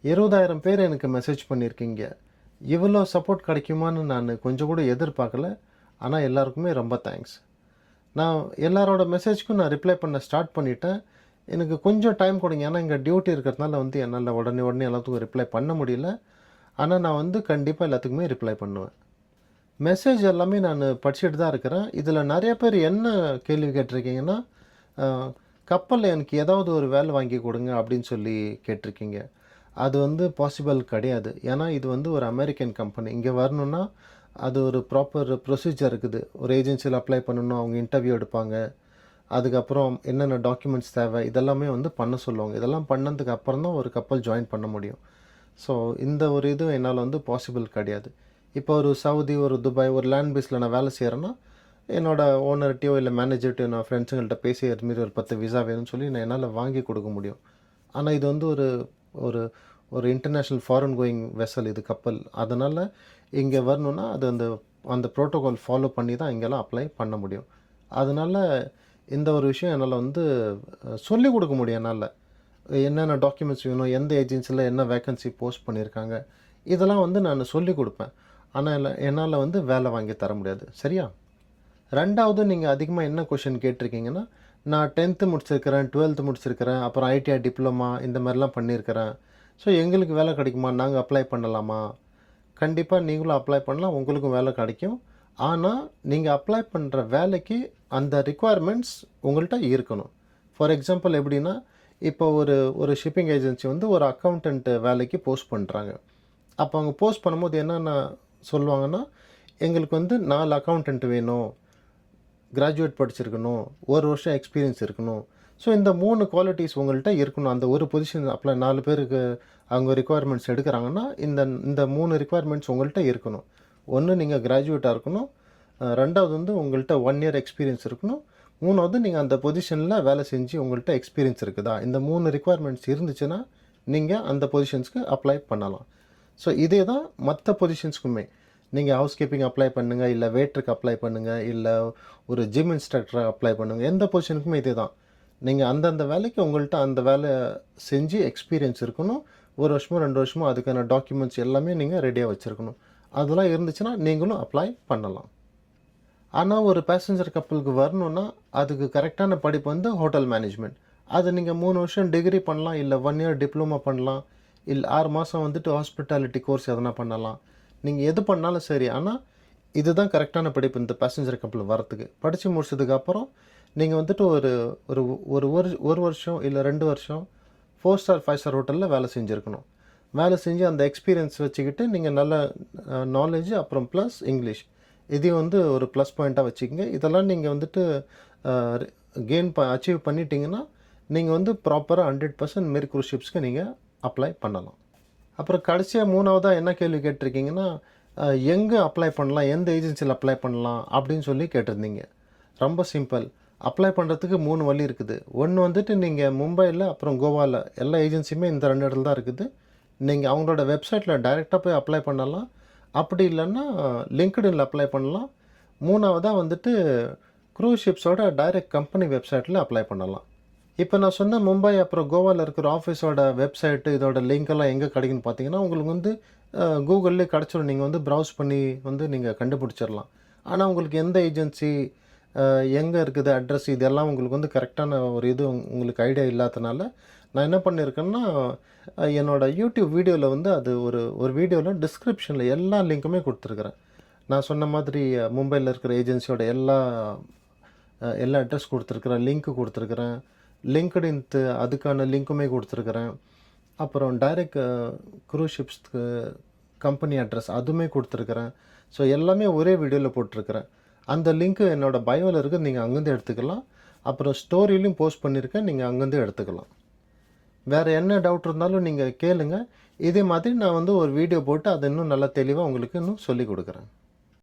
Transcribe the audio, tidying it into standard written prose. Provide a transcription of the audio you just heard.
20,000 பேர் எனக்கு மெசேஜ் பண்ணியிருக்கீங்க. இவ்வளோ சப்போர்ட் கிடைக்குமான்னு நான் கொஞ்சம் கூட எதிர்பார்க்கல. ஆனா எல்லாருக்குமே ரொம்ப தேங்க்ஸ். நான் எல்லாரோட மெசேஜ்க்கும் நான் ரிப்ளை பண்ண ஸ்டார்ட் பண்ணிட்டேன். எனக்கு கொஞ்சம் டைம் கொடுங்க. ஏன்னா இங்கே டியூட்டி இருக்கிறதுனால என்னால் உடனே எல்லாத்துக்கும் ரிப்ளை பண்ண முடியல. ஆனால் நான் கண்டிப்பாக எல்லாத்துக்குமே ரிப்ளை பண்ணுவேன். மெசேஜ் எல்லாமே நான் படிச்சுட்டு தான் இருக்கிறேன். இதில் நிறைய பேர் என்ன கேள்வி கேட்டிருக்கீங்கன்னா, கப்பலில் எனக்கு ஏதாவது ஒரு வேலை வாங்கி கொடுங்க அப்படின்னு சொல்லி கேட்டிருக்கீங்க. அது பாசிபிள் கிடையாது. ஏன்னா இது ஒரு அமெரிக்கன் கம்பெனி. இங்கே வரணுன்னா அது ஒரு ப்ராப்பர் ப்ரொசீஜர் இருக்குது. ஒரு ஏஜென்சியில் அப்ளை பண்ணணும், அவங்க இன்டர்வியூ எடுப்பாங்க. அதுக்கப்புறம் என்னென்ன டாக்குமெண்ட்ஸ் தேவை இதெல்லாமே பண்ண சொல்லுவாங்க. இதெல்லாம் பண்ணதுக்கு அப்புறம் தான் ஒரு கப்பல் ஜாயின் பண்ண முடியும். ஸோ இந்த ஒரு இது என்னால் பாசிபிள் கிடையாது. இப்போ ஒரு சவுதி, ஒரு துபாய், ஒரு லேண்ட் பேஸில் நான் வேலை செய்கிறேன்னா, என்னோடய ஓனர்கிட்டையோ இல்லை மேனேஜர்கிட்டையோ நான் ஃப்ரெண்ட்ஸுங்கள்ட்ட பேசி அதுமாரி ஒரு 10 விசா வேணும்னு சொல்லி என்னால் வாங்கி கொடுக்க முடியும். ஆனால் இது ஒரு ஒரு ஒரு இன்டர்நேஷ்னல் ஃபாரின் கோயிங் வெசல் இது கப்பல். அதனால் இங்கே வரணுன்னா அது அந்த ப்ரோட்டோகால் ஃபாலோ பண்ணி தான் இங்கெல்லாம் அப்ளை பண்ண முடியும். அதனால் இந்த ஒரு விஷயம் என்னால் சொல்லிக் கொடுக்க முடியும். என்னால் என்னென்ன டாக்குமெண்ட்ஸ் வேணும், எந்த ஏஜென்சியில் என்ன வேக்கன்சி போஸ்ட் பண்ணியிருக்காங்க, இதெல்லாம் நான் சொல்லிக் கொடுப்பேன். ஆனால் என்னால் வேலை வாங்கி தர முடியாது. சரியா? ரெண்டாவது, நீங்கள் அதிகமாக என்ன கொஷின் கேட்டிருக்கீங்கன்னா, நான் 10th முடிச்சிருக்கிறேன், 12th முடிச்சிருக்கிறேன், அப்புறம் ஐடிஐ டிப்ளமா இந்த மாதிரிலாம் பண்ணியிருக்கிறேன். ஸோ எங்களுக்கு வேலை கிடைக்குமா? நாங்கள் அப்ளை பண்ணலாமா? கண்டிப்பாக நீங்களும் அப்ளை பண்ணலாம், உங்களுக்கும் வேலை கிடைக்கும். ஆனால் நீங்கள் அப்ளை பண்ணுற வேலைக்கு அந்த ரிக்குவயர்மெண்ட்ஸ் உங்கள்கிட்ட இருக்கணும். ஃபார் எக்ஸாம்பிள் எப்படின்னா, இப்போ ஒரு ஷிப்பிங் ஏஜென்சி ஒரு அக்கௌண்டன்ட் வேலைக்கு போஸ்ட் பண்ணுறாங்க. அப்போ அவங்க போஸ்ட் பண்ணும்போது என்னென்ன சொல்லுவாங்கன்னா, எங்களுக்கு 4 அக்கௌண்டன்ட் வேணும், கிராஜுவேட் படிச்சிருக்கணும், 1 வருஷம் எக்ஸ்பீரியன்ஸ் இருக்கணும். ஸோ இந்த 3 குவாலிட்டிஸ் உங்கள்கிட்ட இருக்கணும். அந்த ஒரு பொசிஷன் அப்ளை 4 பேருக்கு அவங்க ரிக்குவயர்மெண்ட்ஸ் எடுக்கிறாங்கன்னா இந்த 3 ரிக்குவயர்மெண்ட்ஸ் உங்கள்கிட்ட இருக்கணும். ஒன்று, நீங்கள் கிராஜுவேட்டாக இருக்கணும். ரெண்டாவது உங்கள்கிட்ட 1 இயர் எக்ஸ்பீரியன்ஸ் இருக்கணும். மூணாவது, நீங்கள் அந்த பொசிஷனில் வேலை செஞ்சு உங்கள்கிட்ட எக்ஸ்பீரியன்ஸ் இருக்குதா? இந்த 3 ரிக்குவயர்மெண்ட்ஸ் இருந்துச்சுன்னா நீங்கள் அந்த பொசிஷன்ஸ்க்கு அப்ளை பண்ணலாம். ஸோ இதே தான் மற்ற பொசிஷன்ஸ்க்குமே. நீங்கள் ஹவுஸ் கீப்பிங் அப்ளை பண்ணுங்கள், இல்லை வெயிட்டருக்கு அப்ளை பண்ணுங்கள், இல்லை ஒரு ஜிம் இன்ஸ்ட்ரக்டரை அப்ளை பண்ணுங்கள். எந்த பொசிஷனுக்குமே இதே தான். நீங்கள் அந்தந்த வேலைக்கு உங்கள்கிட்ட அந்த வேலை செஞ்சு எக்ஸ்பீரியன்ஸ் இருக்கணும். 1 வருஷமோ 2 வருஷமோ அதுக்கான டாக்குமெண்ட்ஸ் எல்லாமே நீங்கள் ரெடியாக வச்சுருக்கணும். அதெல்லாம் இருந்துச்சுன்னா நீங்களும் அப்ளை பண்ணலாம். ஆனால் ஒரு பேசஞ்சர் கப்பலுக்கு வரணுன்னா அதுக்கு கரெக்டான படிப்பு ஹோட்டல் மேனேஜ்மெண்ட். அது நீங்கள் 3 வருஷம் டிகிரி பண்ணலாம், இல்லை 1 இயர் டிப்ளமா பண்ணலாம், இல்லை 6 மாதம் ஹாஸ்பிட்டாலிட்டி கோர்ஸ் எதனா பண்ணலாம். நீங்கள் எது பண்ணாலும் சரி. ஆனால் இதுதான் கரெக்டான படிப்பு இந்த பேசஞ்சர் கப்பல் வரத்துக்கு. படித்து முடிச்சதுக்கப்புறம் நீங்கள் ஒரு ஒரு ஒரு ஒரு வருஷம் இல்லை 2 வருஷம் 4 ஸ்டார் 5 ஸ்டார் ஹோட்டலில் வேலை செஞ்சுருக்கணும். வேலை செஞ்சு அந்த எக்ஸ்பீரியன்ஸ் வச்சுக்கிட்டு நீங்கள் நல்ல நாலேஜ், அப்புறம் ப்ளஸ் இங்கிலீஷ், இதையும் ஒரு ப்ளஸ் பாயிண்ட்டாக வச்சுக்கோங்க. இதெல்லாம் நீங்கள் கெயின் அச்சீவ் பண்ணிட்டீங்கன்னா நீங்கள் ப்ராப்பராக 100% மேரி க்ரூஸ் ஷிப்ஸ்க்கு நீங்கள் அப்ளை பண்ணலாம். அப்புறம் கடைசியாக 3வதாக என்ன கேள்வி கேட்டிருக்கீங்கன்னா, எங்கே அப்ளை பண்ணலாம், எந்த ஏஜென்சியில் அப்ளை பண்ணலாம் அப்படின்னு சொல்லி கேட்டிருந்தீங்க. ரொம்ப சிம்பிள். அப்ளை பண்ணுறதுக்கு 3 வழி இருக்குது. ஒன்று நீங்கள் மும்பையில், அப்புறம் கோவாவில் எல்லா ஏஜென்சியுமே இந்த 2 இடத்துல தான் இருக்குது. நீங்கள் அவங்களோட வெப்சைட்டில் டைரெக்டாக போய் அப்ளை பண்ணலாம். அப்படி இல்லைன்னா லிங்க்டின்ல அப்ளை பண்ணலாம். மூணாவதாக க்ரூஸ் ஷிப்ஸோட டைரெக்ட் கம்பெனி வெப்சைட்டில் அப்ளை பண்ணலாம். இப்போ நான் சொன்ன மும்பை அப்புறம் கோவாவில் இருக்கிற ஆஃபீஸோட வெப்சைட்டு இதோட லிங்க்கெல்லாம் எங்கே கிடைக்குன்னு பார்த்தீங்கன்னா, உங்களுக்கு கூகுள்லேயே கிடச்சிடும். நீங்கள் ப்ரௌஸ் பண்ணி நீங்கள் கண்டுபிடிச்சிடலாம். ஆனால் உங்களுக்கு எந்த ஏஜென்சி எங்கே இருக்குது அட்ரஸ் இதெல்லாம் உங்களுக்கு கரெக்டான ஒரு இது உங்களுக்கு ஐடியா இல்லாதனால நான் என்ன பண்ணியிருக்கேன்னா, என்னோடய யூடியூப் வீடியோவில் அது ஒரு வீடியோவில் டிஸ்கிரிப்ஷனில் எல்லா லிங்க்குமே கொடுத்துருக்குறேன். நான் சொன்ன மாதிரி மும்பையில் இருக்கிற ஏஜென்சியோட எல்லா அட்ரஸ் கொடுத்துருக்குறேன், லிங்க்கு கொடுத்துருக்குறேன். லிங்க்டின் அதுக்கான லிங்க்குமே கொடுத்துருக்குறேன். அப்புறம் டைரெக்ட் க்ரூஸ் ஷிப்ஸ்க்கு கம்பெனி அட்ரஸ் அதுவுமே கொடுத்துருக்குறேன். ஸோ எல்லாமே ஒரே வீடியோவில் போட்டிருக்கிறேன். அந்த லிங்க்கு என்னோடய பயோவில் இருக்குது, நீங்கள் அங்கேருந்து எடுத்துக்கலாம். அப்புறம் ஸ்டோரியிலையும் போஸ்ட் பண்ணியிருக்கேன், நீங்கள் அங்கேருந்து எடுத்துக்கலாம். வேறு என்ன டவுட் இருந்தாலும் நீங்கள் கேளுங்க. இதே மாதிரி நான் ஒரு வீடியோ போட்டு அதை இன்னும் நல்லா தெளிவாக உங்களுக்கு இன்னும் சொல்லிக் கொடுக்குறேன்.